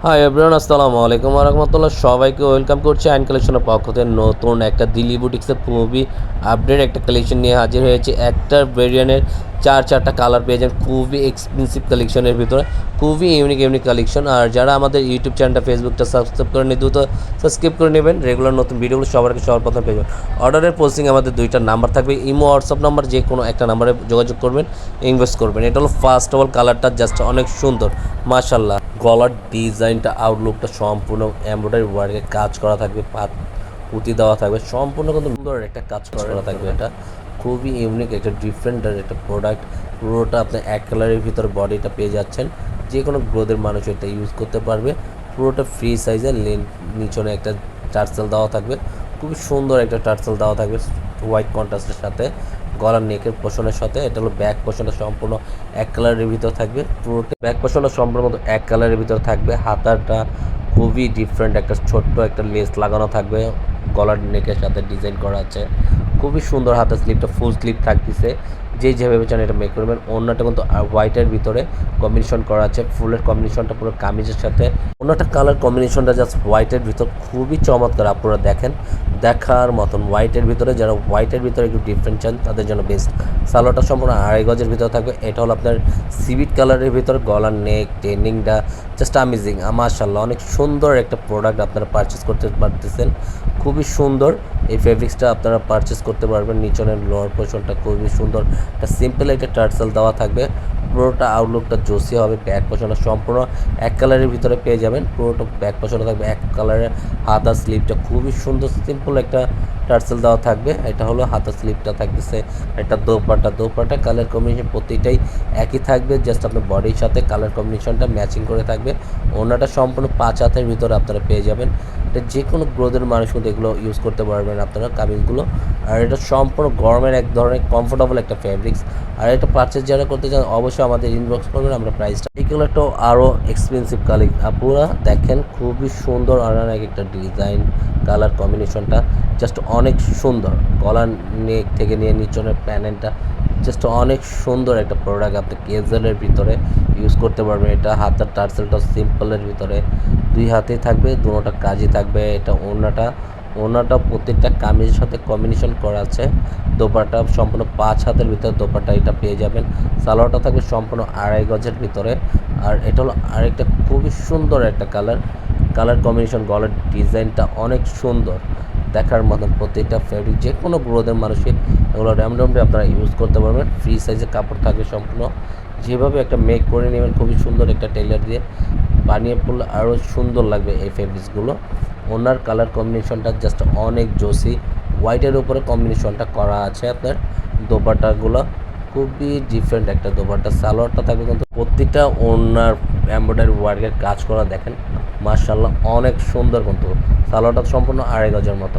Hi everyone, আসসালামু আলাইকুম ওয়া রাহমাতুল্লাহ। সবাইকে ওয়েলকাম করছি আইন কালেকশনের পক্ষ থেকে। নতুন একটা দিল্লি বুটিক্সের খুবই আপডেট একটা কালেকশন নিয়ে হাজির হয়েছে। একটা ভেরিয়েন্টের চারটা কালার পেয়ে যান, খুবই এক্সপেন্সিভ কালেকশনের ভিতরে, খুবই ইউনিক কালেকশন। আর যারা আমাদের ইউটিউব চ্যানেলটা ফেসবুকটা সাবস্ক্রাইব করে নিয়ে দ্রুত সাবস্ক্রাইব করে নেবেন, রেগুলার নতুন ভিডিওগুলো সবার প্রথম পেয়ে যাবেন। অর্ডারের পোস্টিং আমাদের দুইটা নাম্বার থাকবে, ইমো হোয়াটসঅ্যাপ নাম্বার, যে কোনো একটা নাম্বারে যোগাযোগ করবেন, ইনভেস্ট করবেন। এটা হলো ফার্স্ট অফ অল কালারটা জাস্ট অনেক সুন্দর, মাশাল্লাহ। গলার ডিজাইনটা, আউটলুকটা সম্পূর্ণ এমব্রয়ডারি ওয়ার্কের কাজ করা থাকবে, পুঁতি দেওয়া থাকবে, সম্পূর্ণ কিন্তু সুন্দর একটা কাজ করা থাকবে। এটা খুবই ইউনিক একটা ডিফারেন্ট একটা প্রোডাক্ট। পুরোটা আপনি এক কালারের ভিতরে বডিটা পেয়ে যাচ্ছেন, যে কোনো গ্রোদের মানুষ এটা ইউজ করতে পারবে। পুরোটা ফ্রি সাইজের নিচনে একটা টার্সেল দেওয়া থাকবে, খুবই সুন্দর একটা টার্সেল দেওয়া থাকবে হোয়াইট কন্ট্রাস্টের সাথে। গলার নেকের পোষণের সাথে এটা হলো ব্যাক পোষণটা সম্পূর্ণ এক কালারের ভিতর থাকবে। পুরোটা ব্যাক পোষণটা সম্পূর্ণ এক কালারের ভিতর থাকবে। হাতাটা খুবই ডিফারেন্ট, একটা ছোট্ট একটা লেস লাগানো থাকবে, গলার নেকের সাথে ডিজাইন করা আছে, খুবই সুন্দর। হাতের স্লিপটা ফুল স্লিপ থাকতেছে, যেভাবে চান এটা মেক করবেন। অন্যটা কিন্তু হোয়াইটের ভিতরে কম্বিনেশন করা আছে, ফুলের কম্বিনেশনটা পুরো কামিজের সাথে। অন্যটা কালার কম্বিনেশনটা জাস্ট হোয়াইটের ভিতর, খুবই চমৎকার। আপনারা দেখেন, দেখার মতন। হোয়াইটের ভিতরে, যারা হোয়াইটের ভিতরে একটু ডিফারেন্ট চান তাদের জন্য বেস্ট। সালোয়ারটা সম্পূর্ণ আড়াই গজের ভিতরে থাকবে। এটা হলো আপনার সিভিট কালারের ভিতরে, গলার নেক টেনিংটা জাস্ট আমেজিং, মাশাআল্লাহ। অনেক সুন্দর একটা প্রোডাক্ট আপনারা পারচেস করতে পারতেছেন, খুবই সুন্দর। এই ফেব্রিক্সটা আপনারা পারচেস করতে পারবেন। নিচনের লোয়ার পোর্শনটা খুবই সুন্দর, একটা সিম্পল একটা টার্সেল দেওয়া থাকবে। পুরোটা আউটলুকটা জোসি হবে। ব্যাক পোর্শনটা সম্পূর্ণ এক কালারের ভিতরে পেয়ে যাবেন, পুরোটা ব্যাক পোর্শনটা থাকবে এক কালারের। হাতা স্লিপটা খুবই সুন্দর, সিম্পল একটা টার্সেল দেওয়া থাকবে। এটা হলো হাতা স্লিপটা থাকতেছে। এটা দোপাট্টা কালার কম্বিনেশন প্রতিটাই একই থাকবে, জাস্ট আপনার বডির সাথে কালার কম্বিনেশনটা ম্যাচিং করে থাকবে। ওনাটা সম্পূর্ণ 5 হাতের ভিতরে আপনারা পেয়ে যাবেন। এটা যে কোনো গ্রোদের মানুষ কিন্তু এগুলো ইউজ করতে পারবেন আপনারা কামিজগুলো। আর এটা সম্পূর্ণ গরমের এক ধরনের কমফোর্টেবল একটা ফ্যাব্রিক্স। আর এটা পারচেস যারা করতে চান অবশ্যই আমাদের ইনবক্স করবেন, আমরা প্রাইসটা। এইগুলো একটা আরও এক্সপেন্সিভ কালেক্ট। আপনারা দেখেন, খুবই সুন্দর আর এক একটা ডিজাইন, কালার কম্বিনেশনটা জাস্ট অনেক সুন্দর। গলার নেক থেকে নিয়ে নিচনের প্যানেলটা জাস্ট অনেক সুন্দর একটা প্রোডাক্ট। আপনি ক্যাজুয়ালের ভিতরে ইউজ করতে পারবেন। এটা হাতের টার্সেলটা সিম্পলের ভিতরে দুই হাতেই থাকবে, দুটোটা কাজই থাকবে। এটা ওনাটা প্রত্যেকটা কামিজের সাথে কম্বিনেশন করা আছে। দোপাট্টা সম্পূর্ণ 5 হাতের ভিতরে দোপাট্টা এটা পেয়ে যাবেন। সালোয়ারটা থাকবে সম্পূর্ণ আড়াই গজের ভিতরে। আর এটা হলো আরেকটা খুবই সুন্দর একটা কালার কম্বিনেশন। গলার ডিজাইনটা অনেক সুন্দর, দেখার মতন। প্রত্যেকটা ফ্যাব্রিক যে কোনো গ্রোদের মানুষের এগুলো র্যান্ডমলি আপনারা ইউজ করতে পারবেন। ফ্রি সাইজের কাপড় থাকবে সম্পূর্ণ। যেভাবে একটা মেক করে নেবেন, খুবই সুন্দর একটা টেলার দিয়ে বানিয়ে পড়লে আরও সুন্দর লাগবে এই ফেব্রিক্সগুলো। ওনার কালার কম্বিনেশনটা জাস্ট অনেক জোসি, হোয়াইটের উপরে কম্বিনেশনটা করা আছে। আপনার দোপাট্টাগুলো খুবই ডিফারেন্ট একটা দোপাট্টা। সালোয়ারটা থাকবে কিন্তু প্রত্যেকটা ওনার এমব্রয়ডারি ওয়ার্কের কাজ করা, দেখেন মাশাআল্লাহ, অনেক সুন্দর। কিন্তু সালোয়ারটা সম্পূর্ণ আড়াই গজের মতো।